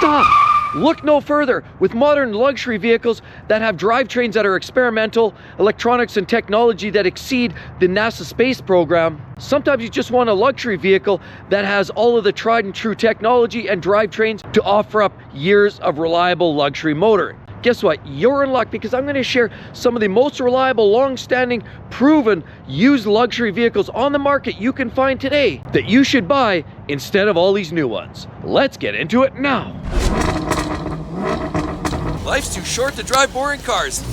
stop. Look no further. With modern luxury vehicles that have drivetrains that are experimental, electronics and technology that exceed the NASA space program, sometimes you just want a luxury vehicle that has all of the tried and true technology and drivetrains to offer up years of reliable luxury motoring. Guess what? You're in luck, because I'm going to share some of the most reliable, long-standing, proven, used luxury vehicles on the market you can find today that you should buy instead of all these new ones. Let's get into it now. Life's too short to drive boring cars.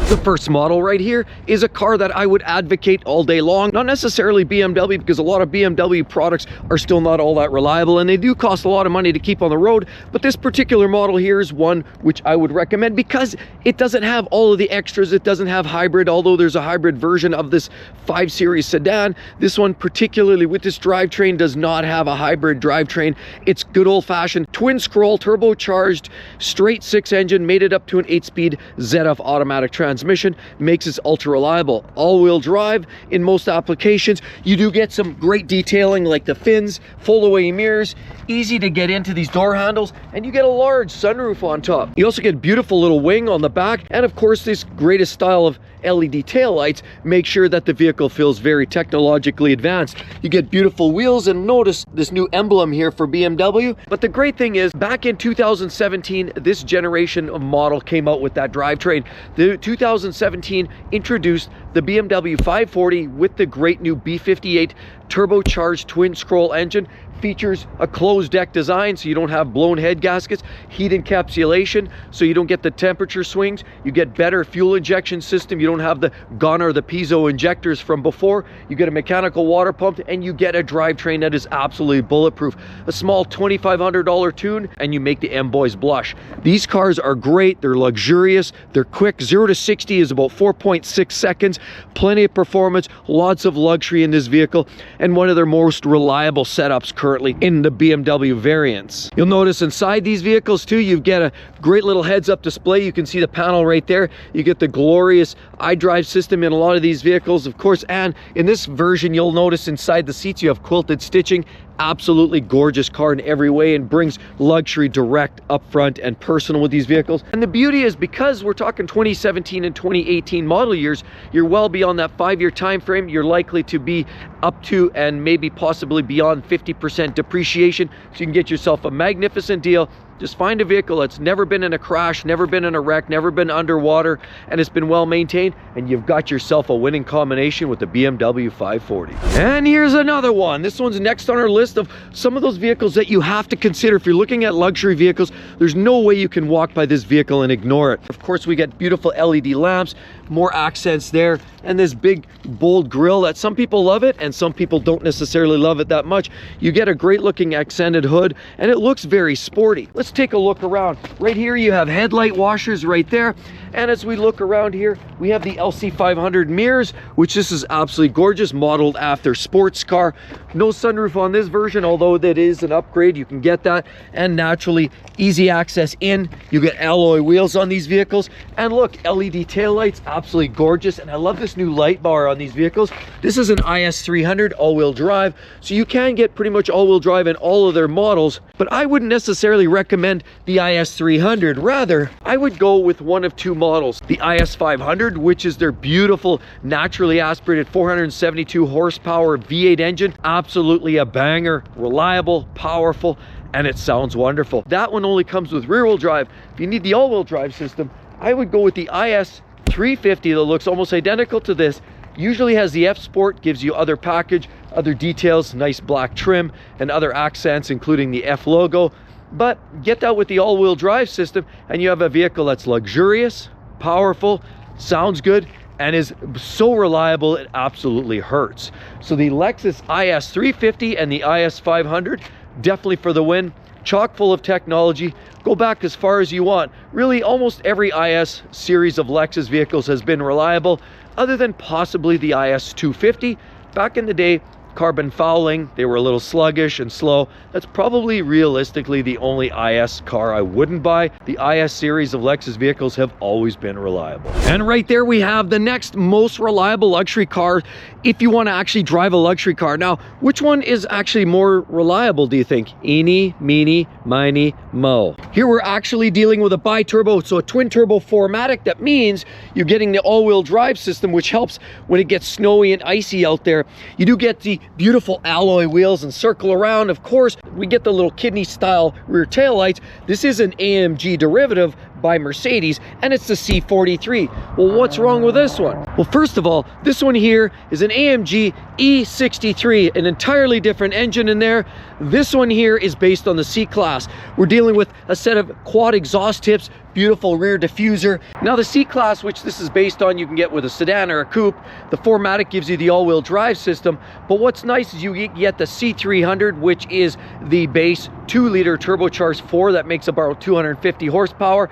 The first model right here is a car that I would advocate all day long. Not necessarily BMW, because a lot of BMW products are still not all that reliable and they do cost a lot of money to keep on the road. But this particular model here is one which I would recommend because it doesn't have all of the extras. It doesn't have hybrid, although there's a hybrid version of this 5 Series sedan. This one, particularly with this drivetrain, does not have a hybrid drivetrain. It's good old-fashioned twin scroll, turbocharged, straight 6 engine, made it up to an 8-speed ZF automatic transmission, makes it ultra reliable. All-wheel drive in most applications. You do get some great detailing like the fins, fold-away mirrors, easy to get into these door handles, and you get a large sunroof on top. You also get beautiful little wing on the back, and of course this greatest style of LED taillights make sure that the vehicle feels very technologically advanced. You get beautiful wheels, and notice this new emblem here for BMW. But the great thing is, back in 2017, this generation of model came out with that drivetrain. The 2017 introduced the BMW 540 with the great new B58 turbocharged twin scroll engine. Features a closed deck design, so you don't have blown head gaskets, heat encapsulation, so you don't get the temperature swings. You get better fuel injection system. You don't have the Ghana or the piezo injectors from before. You get a mechanical water pump, and you get a drivetrain that is absolutely bulletproof. A small $2,500 tune, and you make the M-Boys blush. These cars are great. They're luxurious. They're quick. 0 to 60 is about 4.6 seconds. Plenty of performance, lots of luxury in this vehicle, and one of their most reliable setups currently in the BMW variants. You'll notice inside these vehicles too, you get a great little heads-up display. You can see the panel right there. You get the glorious iDrive system in a lot of these vehicles, of course, and in this version you'll notice inside the seats you have quilted stitching. Absolutely gorgeous car in every way, and brings luxury direct up front and personal with these vehicles. And the beauty is, because we're talking 2017 and 2018 model years, you're well beyond that 5-year time frame. You're likely to be up to and maybe possibly beyond 50% depreciation, so you can get yourself a magnificent deal. Just find a vehicle that's never been in a crash, never been in a wreck, never been underwater, and it's been well maintained, and you've got yourself a winning combination with the BMW 540. And here's another one. This one's next on our list of some of those vehicles that you have to consider. If you're looking at luxury vehicles, there's no way you can walk by this vehicle and ignore it. Of course, we get beautiful LED lamps, more accents there, and this big bold grille that some people love it and some people don't necessarily love it that much. You get a great looking accented hood, and it looks very sporty. Let's take a look around. Right here you have headlight washers right there, and as we look around here, we have the LC500 mirrors, which this is absolutely gorgeous, modeled after sports car. No sunroof on this version, although that is an upgrade. You can get that, and naturally easy access in. You get alloy wheels on these vehicles, and look, LED taillights, absolutely gorgeous. And I love this new light bar on these vehicles. This is an IS300 all-wheel drive, so you can get pretty much all-wheel drive in all of their models, but I wouldn't necessarily recommend the IS300. Rather, I would go with one of two models. The IS500, which is their beautiful naturally aspirated 472 horsepower V8 engine. Absolutely a banger, reliable, powerful, and it sounds wonderful. That one only comes with rear-wheel drive. If you need the all-wheel drive system, I would go with the IS350 that looks almost identical to this. Usually has the F Sport, gives you other package, other details, nice black trim, and other accents, including the F logo. But get that with the all-wheel drive system, and you have a vehicle that's luxurious, powerful, sounds good, and is so reliable it absolutely hurts. So the Lexus IS350 and the IS500, definitely for the win. Chock full of technology. Go back as far as you want. Really, almost every IS series of Lexus vehicles has been reliable, other than possibly the IS250. Back in the day, carbon fouling. They were a little sluggish and slow. That's probably realistically the only IS car I wouldn't buy. The IS series of Lexus vehicles have always been reliable. And right there we have the next most reliable luxury car if you want to actually drive a luxury car. Now, which one is actually more reliable, do you think? Eeny, meeny, miny, mo. Here we're actually dealing with a bi-turbo, so a twin-turbo 4MATIC. That means you're getting the all-wheel drive system, which helps when it gets snowy and icy out there. You do get the beautiful alloy wheels and circle around. Of course, we get the little kidney-style rear tail lights. This is an AMG derivative by Mercedes, and it's the C43. Well, what's wrong with this one? Well, first of all, this one here is an AMG E63, an entirely different engine in there. This one here is based on the C-Class. We're dealing with a set of quad exhaust tips, beautiful rear diffuser. Now the C-Class, which this is based on, you can get with a sedan or a coupe. The 4MATIC gives you the all-wheel drive system, but what's nice is you get the C300, which is the base 2-liter turbocharged 4 that makes about 250 horsepower.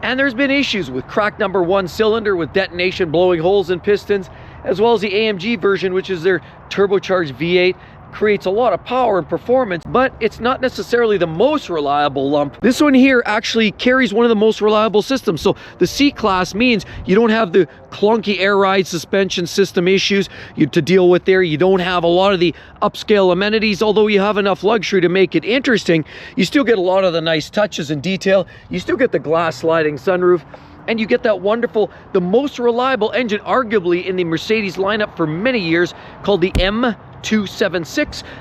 And there's been issues with cracked number 1 cylinder with detonation blowing holes in pistons, as well as the AMG version, which is their turbocharged V8. Creates a lot of power and performance, but it's not necessarily the most reliable lump. This one here actually carries one of the most reliable systems. So the C-Class means you don't have the clunky air ride suspension system issues to deal with there. You don't have a lot of the upscale amenities, although you have enough luxury to make it interesting. You still get a lot of the nice touches and detail. You still get the glass sliding sunroof. And you get that wonderful, the most reliable engine arguably in the Mercedes lineup for many years, called the M2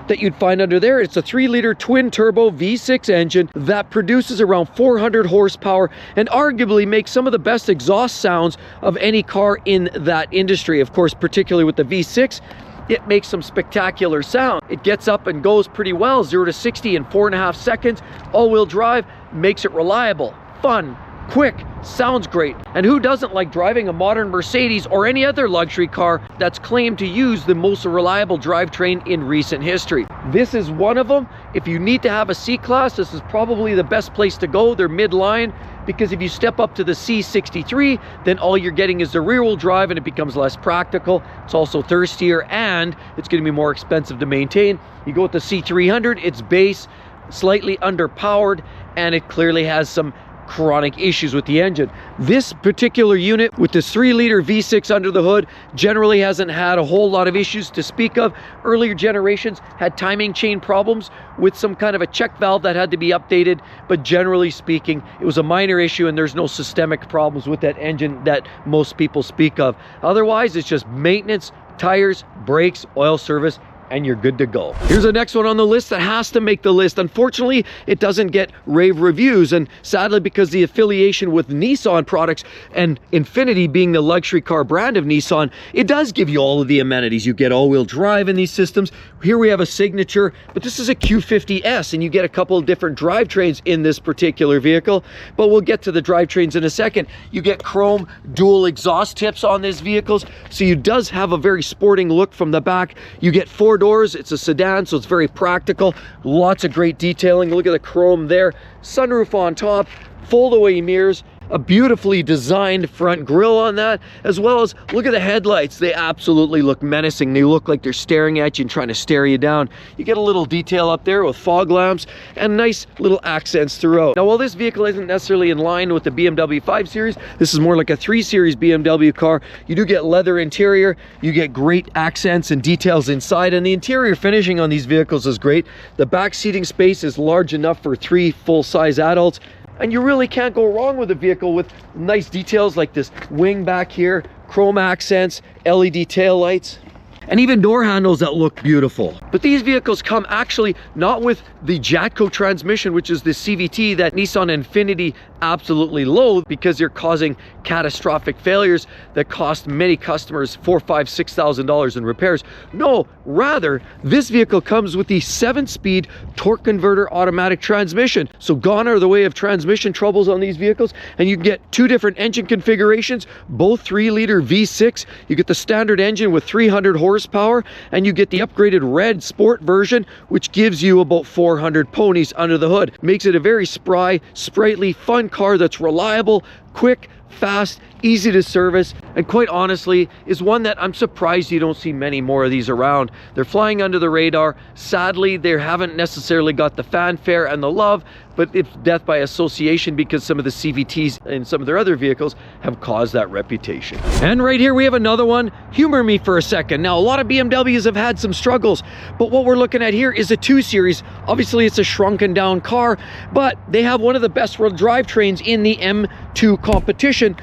that you'd find under there. It's a 3-liter twin-turbo V6 engine that produces around 400 horsepower and arguably makes some of the best exhaust sounds of any car in that industry. Of course, particularly with the V6, it makes some spectacular sound. It gets up and goes pretty well, 0 to 60 in 4.5 seconds. All-wheel drive makes it reliable, fun, quick, sounds great. And who doesn't like driving a modern Mercedes or any other luxury car that's claimed to use the most reliable drivetrain in recent history? This is one of them. If you need to have a C-Class, this is probably the best place to go. They're midline, because if you step up to the C63, then all you're getting is the rear-wheel drive and it becomes less practical. It's also thirstier and it's going to be more expensive to maintain. You go with the C300, it's base, slightly underpowered, and it clearly has some chronic issues with the engine. This particular unit with this 3-liter V6 under the hood generally hasn't had a whole lot of issues to speak of. Earlier generations had timing chain problems with some kind of a check valve that had to be updated, but generally speaking, it was a minor issue and there's no systemic problems with that engine that most people speak of. Otherwise, it's just maintenance, tires, brakes, oil service, and you're good to go. Here's the next one on the list that has to make the list. Unfortunately, it doesn't get rave reviews, and sadly, because the affiliation with Nissan products and Infiniti being the luxury car brand of Nissan, it does give you all of the amenities. You get all-wheel drive in these systems. Here we have a Signature, but this is a Q50S, and you get a couple of different drivetrains in this particular vehicle, but we'll get to the drivetrains in a second. You get chrome dual exhaust tips on these vehicles, so it does have a very sporting look from the back. You get 4 doors. It's a sedan, so it's very practical. Lots of great detailing. Look at the chrome there. Sunroof on top, fold-away mirrors, a beautifully designed front grille on that, as well as look at the headlights. They absolutely look menacing. They look like they're staring at you and trying to stare you down. You get a little detail up there with fog lamps and nice little accents throughout. Now, while this vehicle isn't necessarily in line with the BMW 5 Series, this is more like a 3 Series BMW car. You do get leather interior, you get great accents and details inside, and the interior finishing on these vehicles is great. The back seating space is large enough for 3 full-size adults. And you really can't go wrong with a vehicle with nice details like this wing back here, chrome accents, LED tail lights, and even door handles that look beautiful. But these vehicles come actually not with the Jatco transmission, which is the CVT that Nissan and Infiniti absolutely loathe because they're causing catastrophic failures that cost many customers $4,000, $5,000, $6,000 in repairs. No, rather, this vehicle comes with the 7-speed torque converter automatic transmission. So gone are the way of transmission troubles on these vehicles, and you can get 2 different engine configurations, both 3-liter V6. You get the standard engine with 300 horsepower, and you get the upgraded red sport version, which gives you about 400 ponies under the hood. Makes it a very spry, sprightly, fun car that's reliable, quick, fast, easy to service, and quite honestly is one that I'm surprised you don't see many more of these around. They're flying under the radar. Sadly, they haven't necessarily got the fanfare and the love, but it's death by association because some of the CVTs and some of their other vehicles have caused that reputation. And right here we have another one. Humor me for a second. Now, a lot of BMWs have had some struggles, but what we're looking at here is a 2 Series. Obviously, it's a shrunken down car, but they have one of the best world drivetrains in the M2 Competition,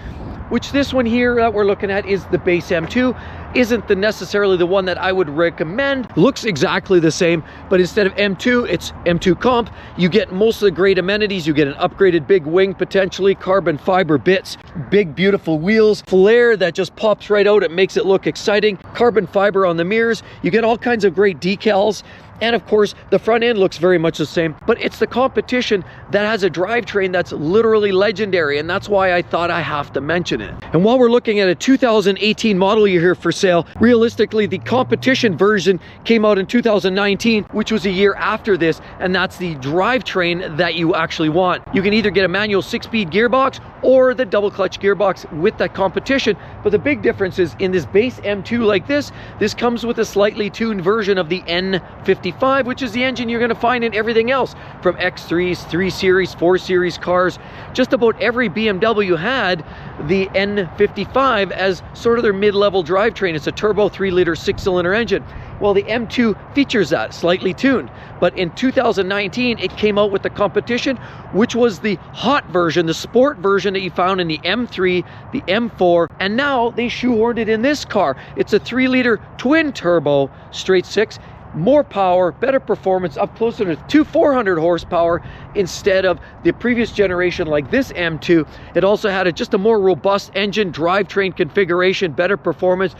which this one here that we're looking at is the base M2. Isn't necessarily the one that I would recommend. Looks exactly the same, but instead of M2, it's M2 Comp. You get most of the great amenities. You get an upgraded big wing, potentially carbon fiber bits, big beautiful wheels, flare that just pops right out. It makes it look exciting. Carbon fiber on the mirrors. You get all kinds of great decals. And of course, the front end looks very much the same, but it's the Competition that has a drivetrain that's literally legendary, and that's why I thought I have to mention it. And while we're looking at a 2018 model year here for sale, realistically, the Competition version came out in 2019, which was a year after this, and that's the drivetrain that you actually want. You can either get a manual 6-speed gearbox or the double clutch gearbox with that Competition, but the big difference is in this base M2 like this comes with a slightly tuned version of the N55, which is the engine you're going to find in everything else from X3s, 3 Series, 4 Series cars. Just about every BMW had the N55 as sort of their mid-level drivetrain. It's a turbo 3-liter 6-cylinder engine. Well, the M2 features that, slightly tuned. But in 2019, it came out with the Competition, which was the hot version, the sport version that you found in the M3, the M4, and now they shoehorned it in this car. It's a 3-liter twin turbo straight 6. More power, better performance, up closer to 400 horsepower instead of the previous generation like this M2. It also had just a more robust engine, drivetrain configuration, better performance.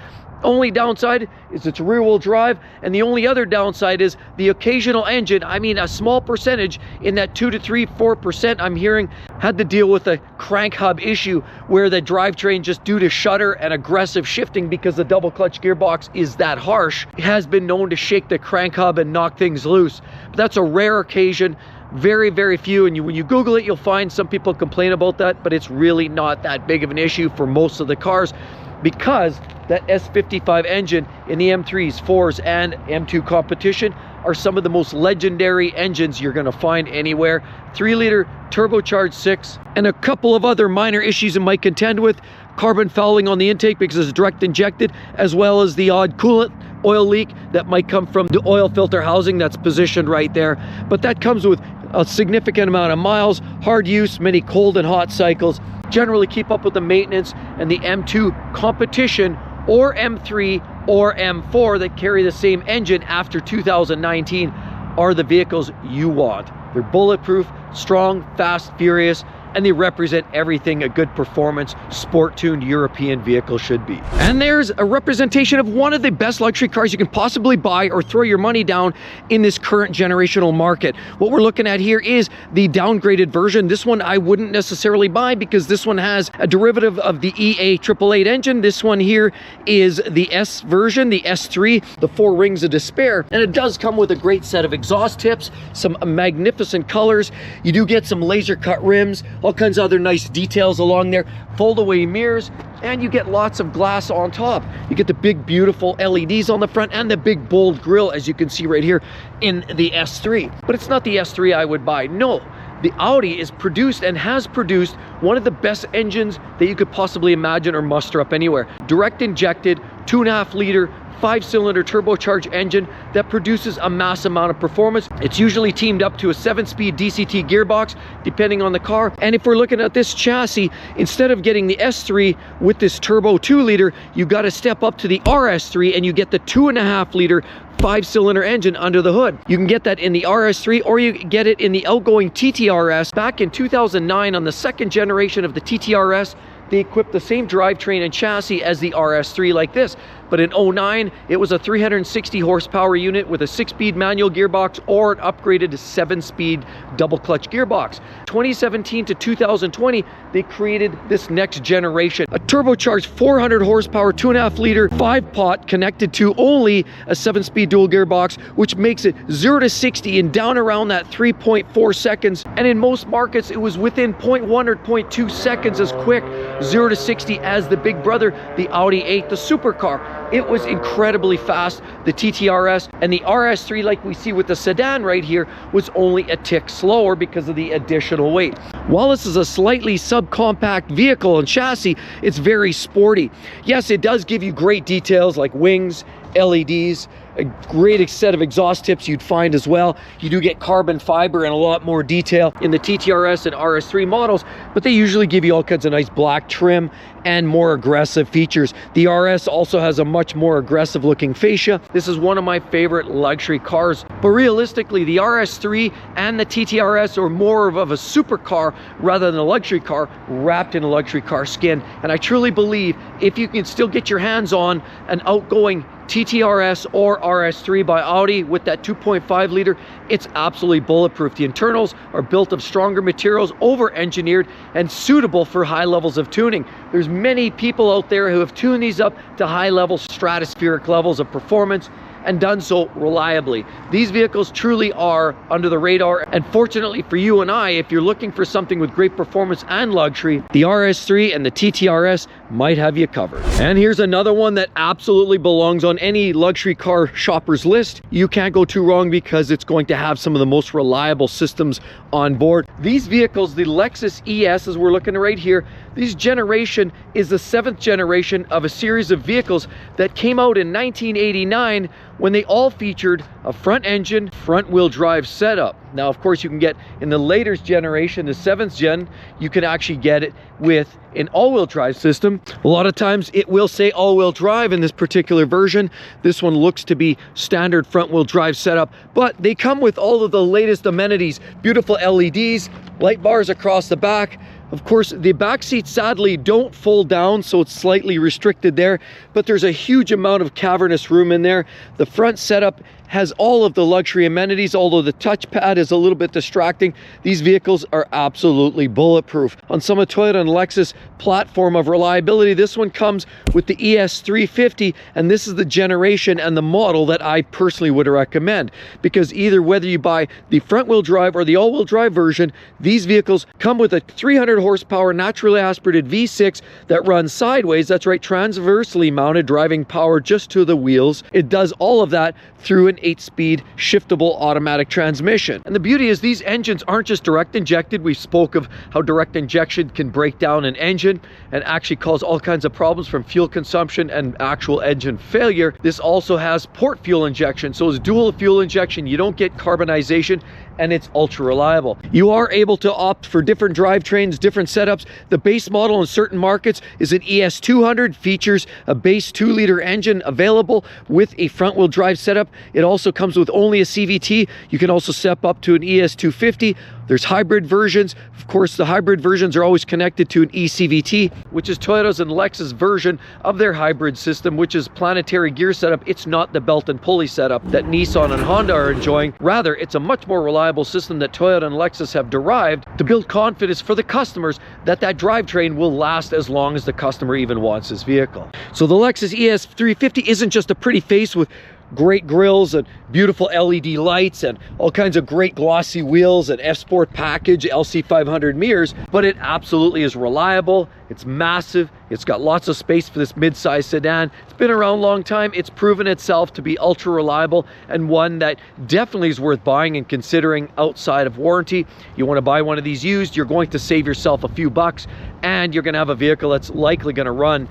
Only downside is it's rear-wheel drive, and the only other downside is the occasional engine. I mean, a small percentage in that 2 to 3, 4% I'm hearing had to deal with a crank hub issue where the drivetrain, just due to shudder and aggressive shifting because the double clutch gearbox is that harsh, has been known to shake the crank hub and knock things loose. But that's a rare occasion. Very, very few, and when you Google it, you'll find some people complain about that, but it's really not that big of an issue for most of the cars, because that S55 engine in the M3s, 4s, and M2 Competition are some of the most legendary engines you're going to find anywhere. 3-liter turbocharged 6, and a couple of other minor issues it might contend with. Carbon fouling on the intake because it's direct injected, as well as the odd coolant oil leak that might come from the oil filter housing that's positioned right there. But that comes with a significant amount of miles, hard use, many cold and hot cycles. Generally keep up with the maintenance, and the M2 Competition or M3 or M4 that carry the same engine after 2019 are the vehicles you want. They're bulletproof, strong, fast, furious, and they represent everything a good performance, sport-tuned European vehicle should be. And there's a representation of one of the best luxury cars you can possibly buy or throw your money down in this current generational market. What we're looking at here is the downgraded version. This one I wouldn't necessarily buy because this one has a derivative of the EA888 engine. This one here is the S version, the S3, the 4 rings of despair. And it does come with a great set of exhaust tips, some magnificent colors. You do get some laser cut rims, all kinds of other nice details along there, fold away mirrors, and you get lots of glass on top. You get the big beautiful LEDs on the front and the big bold grille, as you can see right here in the S3. But it's not the S3 I would buy, no. The Audi is produced and has produced one of the best engines that you could possibly imagine or muster up anywhere. Direct injected, 2.5-liter, 5-cylinder turbocharged engine that produces a mass amount of performance. It's usually teamed up to a 7-speed DCT gearbox, depending on the car. And if we're looking at this chassis, instead of getting the S3 with this turbo 2-liter, you got to step up to the RS3 and you get the 2.5-liter 5-cylinder engine under the hood. You can get that in the RS3 or you get it in the outgoing TTRS. Back in 2009, on the 2nd generation of the TTRS, they equipped the same drivetrain and chassis as the RS3 like this. but in 09, it was a 360 horsepower unit with a 6-speed manual gearbox or an upgraded 7-speed double clutch gearbox. 2017 to 2020, they created this next generation, a turbocharged 400 horsepower, 2.5 liter, 5-pot connected to only a 7-speed dual gearbox, which makes it 0 to 60 in down around that 3.4 seconds. And in most markets, it was within 0.1 or 0.2 seconds as quick, 0 to 60 as the big brother, the Audi 8, the supercar. It was incredibly fast. The TTRS and the RS3, like we see with the sedan right here, was only a tick slower because of the additional weight. While this is a slightly subcompact vehicle and chassis, it's very sporty. Yes, it does give you great details like wings, LEDs, a great set of exhaust tips you'd find as well. You do get carbon fiber and a lot more detail in the TTRS and RS3 models, but they usually give you all kinds of nice black trim and more aggressive features. The RS also has a much more aggressive looking fascia. This is one of my favorite luxury cars, but realistically the RS3 and the TTRS are more of a supercar rather than a luxury car wrapped in a luxury car skin. And I truly believe if you can still get your hands on an outgoing TTRS or RS3 by Audi with that 2.5 liter, it's absolutely bulletproof. The internals are built of stronger materials, over-engineered, and suitable for high levels of tuning. There's many people out there who have tuned these up to high level, stratospheric levels of performance and done so reliably. These vehicles truly are under the radar, and fortunately for you and I, if you're looking for something with great performance and luxury, the RS3 and the TTRS might have you covered. And here's another one that absolutely belongs on any luxury car shopper's list. You can't go too wrong because it's going to have some of the most reliable systems on board. These vehicles, the Lexus ES, as we're looking right here, this generation is the 7th generation of a series of vehicles that came out in 1989 when they all featured a front engine, front wheel drive setup. Now, of course, you can get in the later generation, the 7th gen, you can actually get it with an all-wheel drive system. A lot of times it will say all-wheel drive in this particular version. This one looks to be standard front-wheel drive setup, but they come with all of the latest amenities, beautiful LEDs, light bars across the back. Of course, the back seats sadly don't fold down, so it's slightly restricted there, but there's a huge amount of cavernous room in there. The front setup has all of the luxury amenities, although the touchpad is a little bit distracting. These vehicles are absolutely bulletproof. On some of Toyota and Lexus platform of reliability, this one comes with the ES350, and this is the generation and the model that I personally would recommend, because either whether you buy the front-wheel drive or the all-wheel drive version, these vehicles come with a 300 horsepower naturally aspirated V6 that runs sideways. That's right, transversely mounted, driving power just to the wheels. It does all of that through an 8-speed shiftable automatic transmission. And the beauty is these engines aren't just direct injected. We spoke of how direct injection can break down an engine and actually cause all kinds of problems from fuel consumption and actual engine failure. This also has port fuel injection, so it's dual fuel injection. You don't get carbonization, and it's ultra reliable. You are able to opt for different drivetrains, different setups. The base model in certain markets is an ES200, features a base 2-liter engine available with a front-wheel drive setup. It also comes with only a CVT. You can also step up to an ES250. There's hybrid versions. Of course, the hybrid versions are always connected to an eCVT, which is Toyota's and Lexus version of their hybrid system, which is planetary gear setup. It's not the belt and pulley setup that Nissan and Honda are enjoying. Rather, it's a much more reliable system that Toyota and Lexus have derived to build confidence for the customers that that drivetrain will last as long as the customer even wants this vehicle. So the Lexus ES 350 isn't just a pretty face with great grills and beautiful LED lights and all kinds of great glossy wheels and F-Sport package, LC500 mirrors, but it absolutely is reliable. It's massive. It's got lots of space for this mid-size sedan. It's been around a long time. It's proven itself to be ultra reliable and one that definitely is worth buying and considering outside of warranty. You want to buy one of these used, you're going to save yourself a few bucks, and you're going to have a vehicle that's likely going to run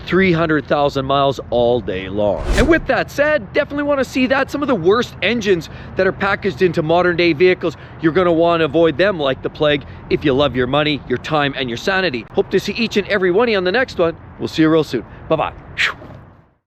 300,000 miles all day long. And with that said, definitely want to see that. Some of the worst engines that are packaged into modern day vehicles, you're going to want to avoid them like the plague if you love your money, your time, and your sanity. Hope to see each and every one of you on the next one. We'll see you real soon. Bye-bye.